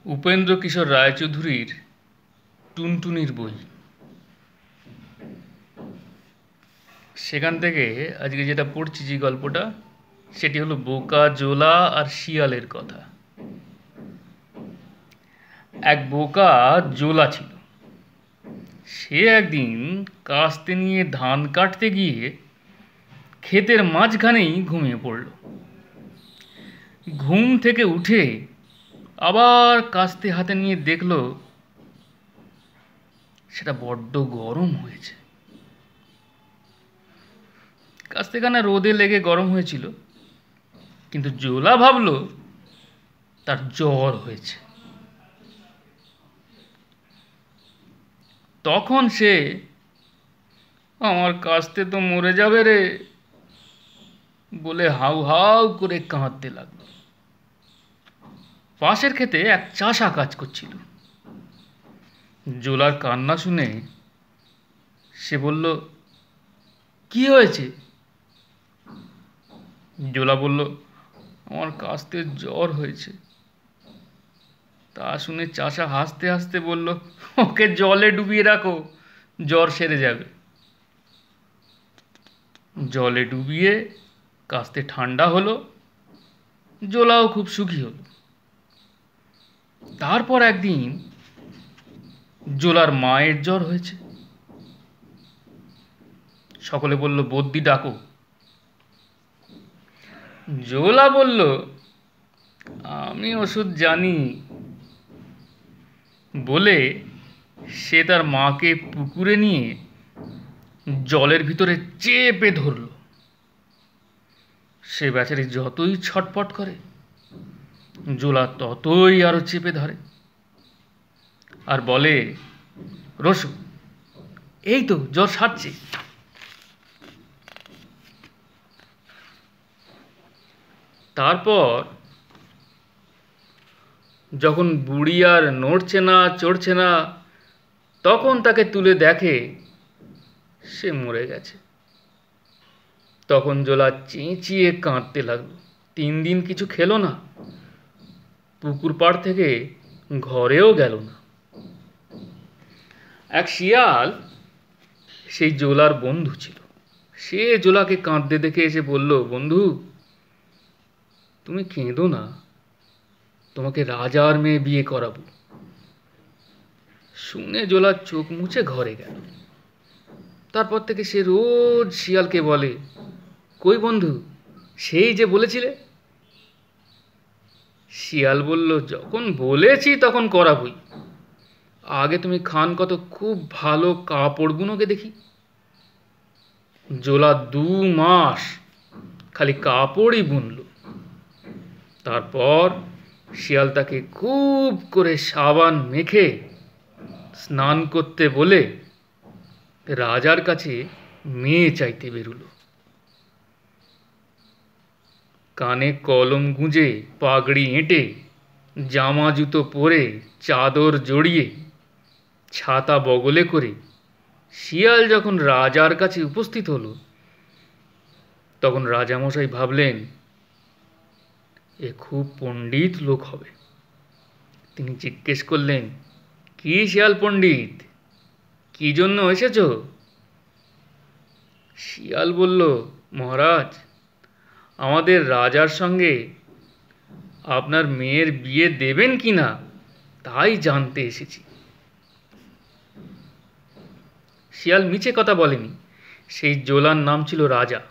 উপেন্দ্র কিশোর রায়চৌধুরীর টুনটুনির বই। সেখান থেকে আজকে যেটা পড়ছি, যে গল্পটা, সেটি হলো বোকা জোলা আর শিয়ালের কথা। এক বোকা জোলা ছিল। সে একদিন কাস্তে নিয়ে ধান কাটতে গিয়ে ক্ষেতের মাঝখানেই ঘুমিয়ে পড়ল। ঘুম থেকে উঠে আবার কাস্তে হাতে নিয়ে দেখল সেটা বড্ড গরম হয়েছে। কাস্তেখানা রোদে লেগে গরম হয়েছিল, কিন্তু জোলা ভাবল তার জ্বর হয়েছে। তখন সে, আমার কাস্তে তো মরে যাবে রে বলে হাউ হাউ করে কাঁদতে লাগলো। পাশের ক্ষেতে এক চাষা কাজ করছিল। জোলার কান্না শুনে সে বলল, কি হয়েছে? জোলা বলল, আমার কাস্তের জ্বর হয়েছে। তা শুনে চাষা হাসতে হাসতে বলল, ওকে জলে ডুবিয়ে রাখো, জ্বর সেরে যাবে। জলে ডুবিয়ে কাস্তে ঠান্ডা হলো, জোলাও খুব সুখী হলো। তারপর একদিন জোলার মায়ের জ্বর হয়েছে। সকলে বলল, বদ্যি ডাকো। জোলা বলল, আমি ওষুধ জানি বলে সে তার মাকে পুকুরে নিয়ে জলের ভিতরে চেপে ধরল। সে বেচারি যতই ছটপট করে, জোলা ততই আরো চেপে ধরে আর বলে, রসু, এই তো জ্বর সারছে। তারপর যখন বুড়ি আর নড়ছে না চড়ছে না, তখন তাকে তুলে দেখে সে মরে গেছে। তখন জোলা চেঁচিয়ে কাঁদতে লাগলো। 3 দিন কিছু খেলো না, পুকুর পাড় থেকে ঘরেও গেল না। এক শিয়াল সেই জোলার বন্ধু ছিল। সে জোলাকে কাঁদতে দেখে এসে বলল, বন্ধু, তুমি কেঁদো না, তোমাকে রাজার মেয়ে বিয়ে করাবো। শুনে জোলা চোখ মুছে ঘরে গেল। তারপর থেকে সে রোজ শিয়ালকে বলে, কই বন্ধু, সেই যে বলেছিলে? শিয়াল বলল, যখন বলেছি তখন করাবই। আগে তুমি খান কত খুব ভালো কাপড় বুনোকে দেখি। জোলা 2 মাস খালি কাপড়ই বুনল। তারপর শিয়াল তাকে খুব করে সাবান মেখে স্নান করতে বলে রাজার কাছে মেয়ে চাইতে বেরুলো। কানে কলম গুঁজে, পাগড়ি এঁটে, জামা জুতো পরে, চাদর জড়িয়ে, ছাতা বগলে করে শিয়াল যখন রাজার কাছে উপস্থিত হলো, তখন রাজামশাই ভাবলেন এ খুব পণ্ডিত লোক হবে। তিনি জিজ্ঞেস করলেন, কি শিয়াল পণ্ডিত, কি জন্য এসেছ? শিয়াল বলল, মহারাজ, আমাদের রাজার সঙ্গে আপনার মেয়ের বিয়ে দেবেন কি না তাই জানতে এসেছি। শিয়াল মিছে কথা বলেনি। সেই জোলার নাম ছিল রাজা।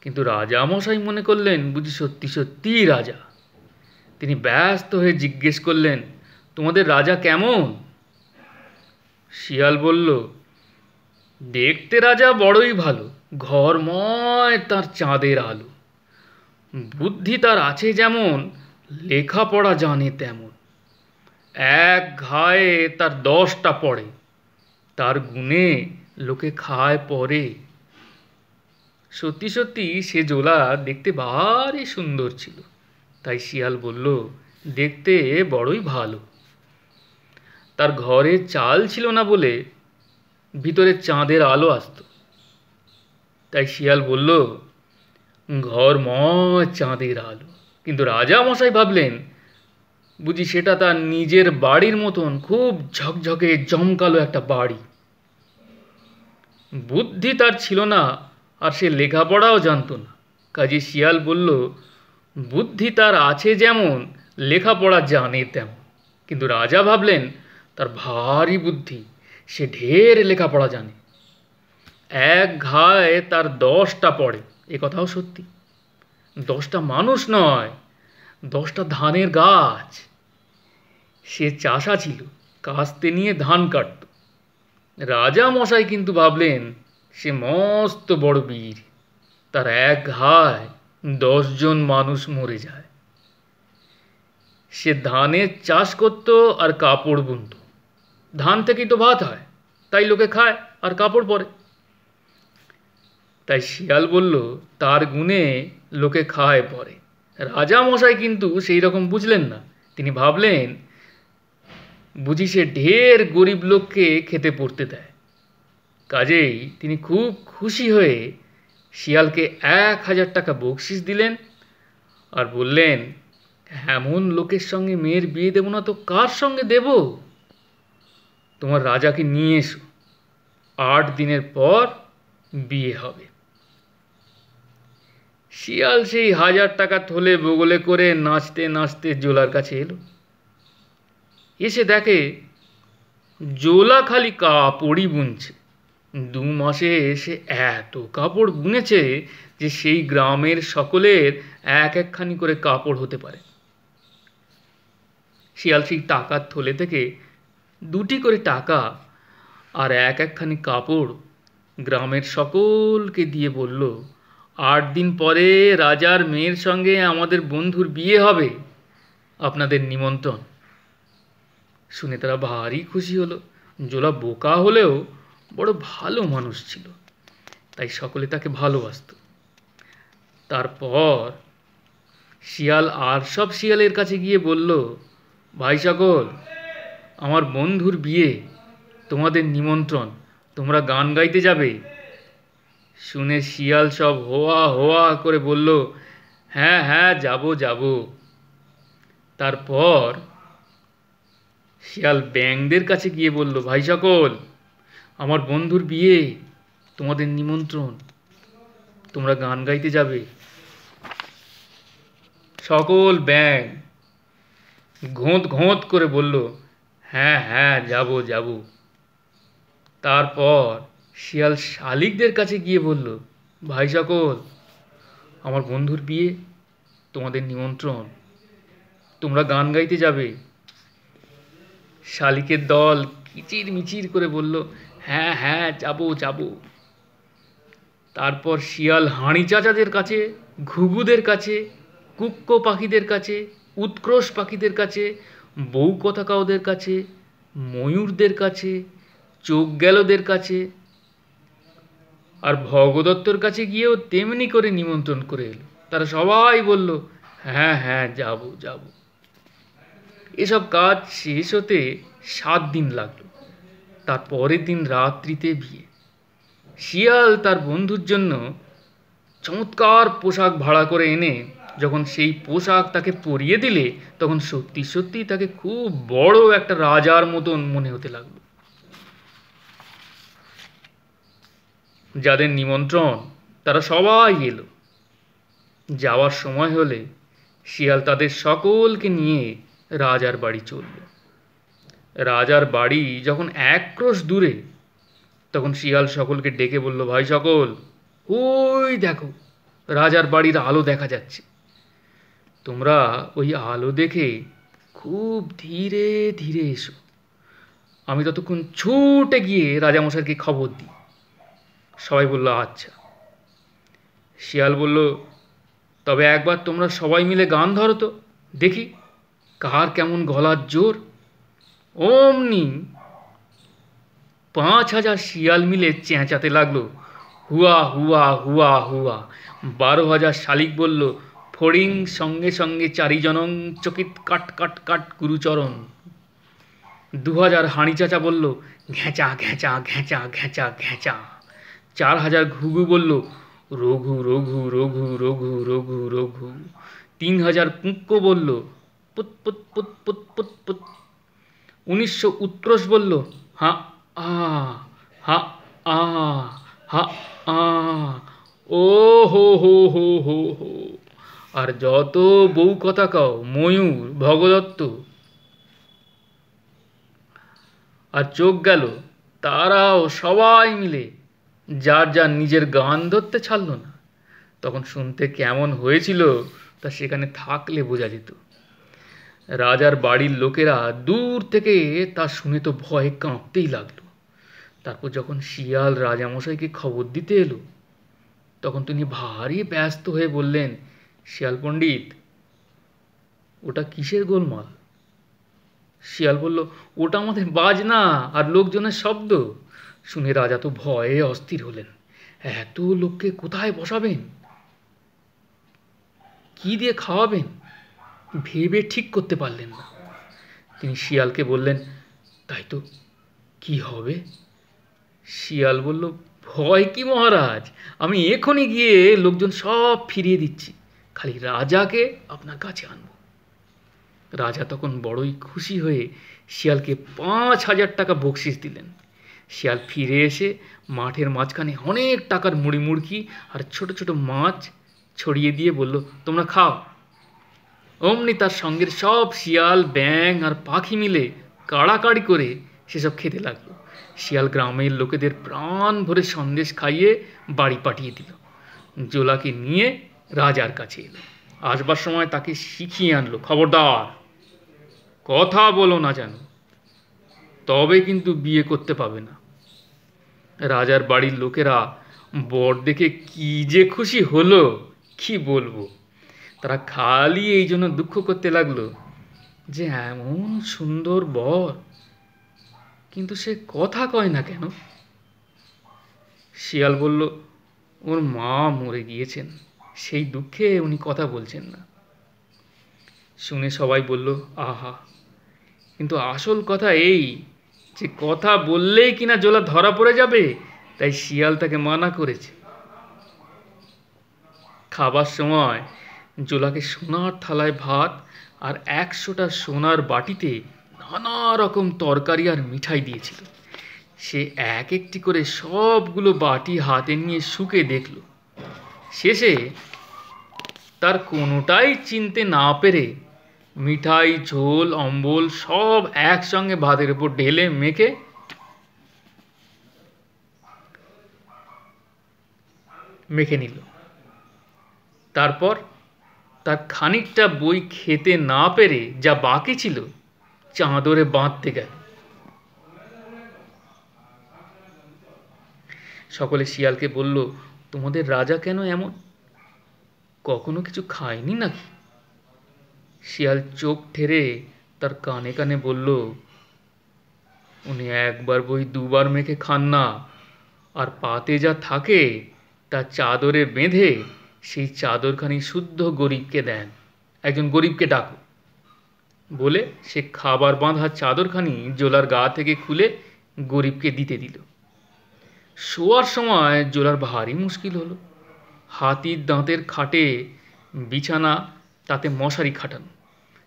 কিন্তু রাজা মশাই মনে করলেন বুঝি সত্যি সত্যিই রাজা। তিনি ব্যস্ত হয়ে জিজ্ঞেস করলেন, তোমাদের রাজা কেমন? শিয়াল বলল, দেখতে রাজা বড়ই ভালো, ঘরময় তার চাঁদের আলো। বুদ্ধি তার আছে যেমন, লেখাপড়া জানে তেমন। এক ঘায়ে তার 10টা পড়ে, তার গুণে লোকে খায় পরে। সত্যি সত্যি সে জোলা দেখতে ভারী সুন্দর ছিল। তাই শিয়াল বলল, দেখতে বড়ই ভালো। তার ঘরে চাল ছিল না বলে ভিতরে চাঁদের আলো আসতো। তাই শিয়াল বলল, ঘরময় চাঁদের আলো। কিন্তু রাজা মশাই ভাবলেন বুঝি সেটা তার নিজের বাড়ির মতন খুব ঝকঝকে জমকালো একটা বাড়ি। বুদ্ধি তার ছিল না, আর সে লেখাপড়াও জানতো না। কাজী শিয়াল বলল, বুদ্ধি তার আছে যেমন, লেখাপড়া জানে তেমন। কিন্তু রাজা ভাবলেন তার ভারী বুদ্ধি, সে ঢের লেখাপড়া জানে। এক ঘায়ে তার 10টা পড়ে, এ কথাও সত্যি। 10টা মানুষ নয়, 10টা ধানের গাছ। সে চাষা ছিল, কাস্তে নিয়ে ধান কাটত। রাজা মশাই কিন্তু ভাবলেন সে মস্ত বড় বীর, তার এক ঘায়ে 10জন মানুষ মরে যায়। সে ধানের চাষ করত আর কাপড় বুনত। ধান থেকেই তো ভাত হয়, তাই লোকে খায় আর কাপড় পরে। তাই শিয়াল বলল তার গুণে লোকে খায় পরে। রাজা মশাই কিন্তু সেই রকম বুঝলেন না। তিনি ভাবলেন বুঝি সে ঢের গরিব লোককে খেতে পড়তে দেয়। কাজেই তিনি খুব খুশি হয়ে শিয়ালকে 1000 টাকা বকশিস দিলেন আর বললেন, এমন লোকের সঙ্গে মেয়ের বিয়ে দেব না তো কার সঙ্গে দেব? তোমার রাজাকে নিয়ে এসো, 8 দিনের পর বিয়ে হবে। শিয়াল সেই 1000 টাকা থলে বগলে করে নাচতে নাচতে জোলার কাছে এলো। এসে দেখে জোলা খালি কাপড়ই বুনছে। 2 মাসে সে এত কাপড় বুনেছে যে সেই গ্রামের সকলের এক একখানি করে কাপড় হতে পারে। শিয়াল সেই টাকার থলে থেকে 2টি করে টাকা আর এক একখানি কাপড় গ্রামের সকলকে দিয়ে বলল, 8 দিন পরে রাজার মেয়ের সঙ্গে আমাদের বন্ধুর বিয়ে হবে, আপনাদের নিমন্ত্রণ। শুনে তারা ভারী খুশি হলো। জোলা বোকা হলেও বড় ভালো মানুষ ছিল, তাই সকলে তাকে ভালোবাসত। তারপর শিয়াল আর সব শিয়ালের কাছে গিয়ে বলল, ভাই সকল, আমার বন্ধুর বিয়ে, তোমাদের নিমন্ত্রণ, তোমরা গান গাইতে যাবে? শুনে শিয়াল সব হোয়া হোয়া করে বলল, হ্যাঁ হ্যাঁ, যাব যাব। তারপর শিয়াল ব্যাঙদের কাছে গিয়ে বলল, ভাই সকল, আমার বন্ধুর বিয়ে, তোমাদের নিমন্ত্রণ, তোমরা গান গাইতে যাবে? সকল ব্যাঙ ঘোঁত ঘোঁত করে বলল, হ্যাঁ হ্যাঁ, যাব যাব। তারপর শিয়াল শালিকদের কাছে গিয়ে বলল, ভাই সকল, আমার বন্ধুর বিয়ে, তোমাদের নিমন্ত্রণ, তোমরা গান গাইতে যাবে? শালিকের দল কিচির মিচির করে বলল, হ্যাঁ হ্যাঁ, যাব যাব। তারপর শিয়াল হাঁড়ি চাচাদের কাছে, ঘুঘুদের কাছে, কুক্কো পাখিদের কাছে, উৎকর্ষ পাখিদের কাছে, বউ কথা কাউদের কাছে, ময়ূরদের কাছে, চোখ গেলদের কাছে আর ভগদত্তর কাছে গিয়েও তেমনি করে নিমন্ত্রণ করে এলো। তারা সবাই বলল, হ্যাঁ হ্যাঁ, যাব যাব। এসব কাজ শেষ হতে 7 দিন লাগলো। তার পরের দিন রাত্রিতে বিয়ে। শিয়াল তার বন্ধুর জন্য চমৎকার পোশাক ভাড়া করে এনে যখন সেই পোশাক তাকে পরিয়ে দিলে, তখন সত্যি সত্যি তাকে খুব বড় একটা রাজার মতন মনে হতে লাগলো। যাদের নিমন্ত্রণ তারা সবাই এলো। যাওয়ার সময় হলে শিয়াল তাদের সকলকে নিয়ে রাজার বাড়ি চলল। রাজার বাড়ি যখন 1 ক্রোশ দূরে, তখন শিয়াল সকলকে ডেকে বলল, ভাই সকল, ওই দেখো রাজার বাড়ির আলো দেখা যাচ্ছে। তোমরা ওই আলো দেখে খুব ধীরে ধীরে এসো, আমি ততক্ষণ ছুটে গিয়ে রাজামশাইকে খবর দিই। সবাই বলল, আচ্ছা। শিয়াল বলল, তবে একবার তোমরা সবাই মিলে গান ধরো তো, দেখি কার কেমন গলার জোর। অমনি 5000 শিয়াল মিলে চেঁচাতে লাগলো, হুয়া হুয়া হুয়া হুয়া। 12,000 শালিক বলল, ফড়িং সঙ্গে সঙ্গে 4 জনং চকিত কাট কাট কাট গুরুচরণ। 2000 হাঁড়ি চাচা বলল, ঘেঁচা ঘেঁচা ঘেঁচা ঘেঁচা ঘেঁচা। 4000 ঘুঘু বলল, রঘু রঘু রঘু রঘু রঘু রঘু। 3000 কুঁক্কো বলল, পুত পুত পুত পুত পুত পুত। 1900 উৎকর্ষ বলল, হা আ, হা আ, হা আ, ও হো হো হো হো হো। আর যত বউ কথা কও, ময়ূর, ভগদত্ত আর চোখ গেল, তারাও সবাই মিলে যার যার নিজের গান ধরতে ছাড়ল না। তখন শুনতে কেমন হয়েছিল তা সেখানে থাকলে বোঝা যেত। রাজার বাড়ির লোকেরা দূর থেকে তা শুনে তো ভয়ে কাঁপতেই লাগলো। তারপর যখন শিয়াল রাজামশাইকে খবর দিতে এলো, তখন তিনি ভারী ব্যস্ত হয়ে বললেন, শিয়াল পণ্ডিত, ওটা কিসের গোলমাল? শিয়াল বলল, ওটা আমাদের বাজনা আর লোকজনের শব্দ। শুনে রাজা তো ভয়ে অস্থির হলেন। এত লোককে কোথায় বসাবেন, কি দিয়ে খাওয়াবেন, ভেবে ঠিক করতে পারলেন না। তিনি শিয়ালকে বললেন, তাই তো, কি হবে? শিয়াল বলল, ভয় কি মহারাজ, আমি এখনই গিয়ে লোকজন সব ফিরিয়ে দিচ্ছি, খালি রাজাকে আপনার কাছে আনবো। রাজা তখন বড়ই খুশি হয়ে শিয়ালকে 5,000 টাকা বকশিস দিলেন। শিয়াল ফিরে এসে মাঠের মাঝখানে অনেক টাকার মুড়ি মুড়কি আর ছোট ছোট মাছ ছড়িয়ে দিয়ে বলল, তোমরা খাও। অমনি তার সঙ্গের সব শিয়াল, ব্যাঙ আর পাখি মিলে কাড়াকাড়ি করে সেসব খেতে লাগলো। শিয়াল গ্রামের লোকেদের প্রাণ ভরে সন্দেশ খাইয়ে বাড়ি পাঠিয়ে দিল। জোলাকে নিয়ে রাজার কাছে এলো। আসবার সময় তাকে শিখিয়ে আনলো, খবরদার কথা বলো না যেন, তবে কিন্তু বিয়ে করতে পাবে না। রাজার বাড়ির লোকেরা বর দেখে কি যে খুশি হলো, কি বলবো। তারা খালি এই জন্য দুঃখ করতে লাগলো যে এমন সুন্দর বর, কিন্তু সে কথা কয় না কেন? শিয়াল বলল, ওর মা মরে গিয়েছেন, সেই দুঃখে উনি কথা বলছেন না। শুনে সবাই বলল, আহা, কিন্তু আসল কথা এই যে কথা বললেই কিনা জোলা ধরা পড়ে যাবে, তাই শিয়াল তাকে মানা করেছে। খাবার সময় জোলাকে সোনার থালায় ভাত আর 100টা সোনার বাটিতে নানা রকম তরকারি আর মিঠাই দিয়েছিল। সে এক একটি করে সবগুলো বাটি হাতে নিয়ে শুকে দেখল। শেষে তার কোনোটাই চিনতে না পেরে মিঠাই, ঝোল, অম্বল সব একসঙ্গে ভাতের উপর ঢেলে মেখে নিল। তারপর তার খানিকটা বই খেতে না পেরে যা বাকি ছিল চাদরে বাঁধতে গেল। সকলে শিয়ালকে বলল, তোমাদের রাজা কেন এমন, কখনো কিছু খায়নি নাকি? শিয়াল চোখ ঠেরে তার কানে কানে বলল, উনি একবার বই দুবার মেখে খান না, আর পাতে যা থাকে তা চাদরে বেঁধে সেই চাদরখানি শুদ্ধ গরিবকে দেন। একজন গরিবকে ডাকো। বলে সে খাবার বাঁধা চাদরখানি জোলার গা থেকে খুলে গরিবকে দিতে দিল। শোয়ার সময় জোলার ভারী মুশকিল হলো। হাতির দাঁতের খাটে বিছানা, তাতে মশারি খাটানো।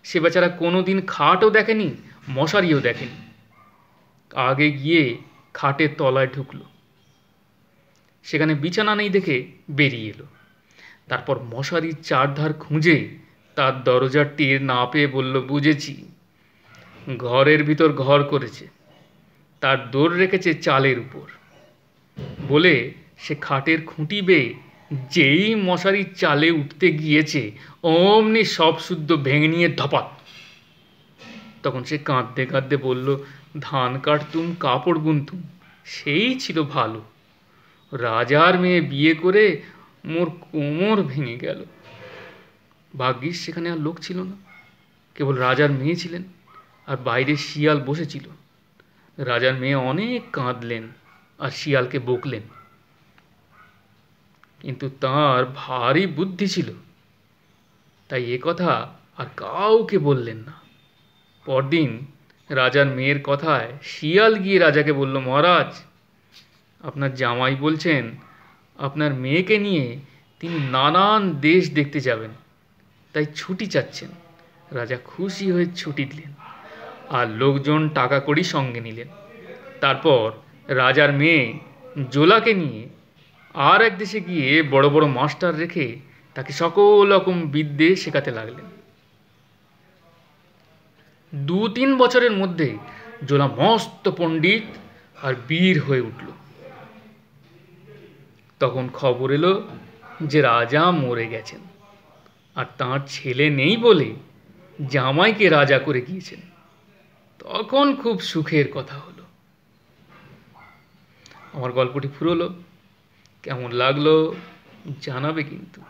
সে বেচারা কোনোদিন খাটও দেখেনি, মশারিও দেখেনি। আগে গিয়ে খাটের তলায় ঢুকলো, সেখানে বিছানা নেই দেখে বেরিয়ে এলো। তারপর মশারির চারধার খুঁজে তার দরজার টের না পেয়ে বলল, বুঝেছি, ঘরের ভিতর ঘর করেছে, তার দৌড় রেখেছে চালের উপর। বলে সে খাটের খুঁটি বেয়ে যেই মশারির চালে উঠতে গিয়েছে, অমনি সব শুদ্ধ ভেঙে নিয়ে ধপাত। তখন সে কাঁদতে কাঁদতে বলল, ধান কাটতুম, কাপড় বুনতুম, সেই ছিল ভালো। রাজার মেয়ে বিয়ে করে মোর কোমর ভেঙে গেল। ভাগ্যিস সেখানে আর লোক ছিল না, কেবল রাজার মেয়ে ছিলেন, আর বাইরে শিয়াল বসেছিল। রাজার মেয়ে অনেক কাঁদলেন আর শিয়ালকে বকলেন, কিন্তু তার ভারী বুদ্ধি ছিল, তাই এ কথা আর কাউকে বললেন না। পরদিন রাজার মেয়ের কথায় শিয়াল গিয়ে রাজাকে বলল, মহারাজ, আপনার জামাই বলছেন আপনার মেয়েকে নিয়ে তিনি নানান দেশ দেখতে যাবেন, তাই ছুটি চাচ্ছেন। রাজা খুশি হয়ে ছুটি দিলেন, আর লোকজন টাকা কড়ি সঙ্গে নিলেন। তারপর রাজার মেয়ে জোলাকে নিয়ে আর এক দেশে গিয়ে বড় বড় মাস্টার রেখে তাকে সকল রকম বিদ্যে শেখাতে লাগলেন। 2-3 বছরের মধ্যে জোলা মস্ত পণ্ডিত আর বীর হয়ে উঠল। তখন খবর এলো যে রাজা মরে গেছেন, আর তাঁর ছেলে নেই বলে জামাইকে রাজা করে গিয়েছেন। তখন খুব সুখের কথা হলো। আমার গল্পটি ফুরোলো। কেমন লাগলো জানাবে কিন্তু।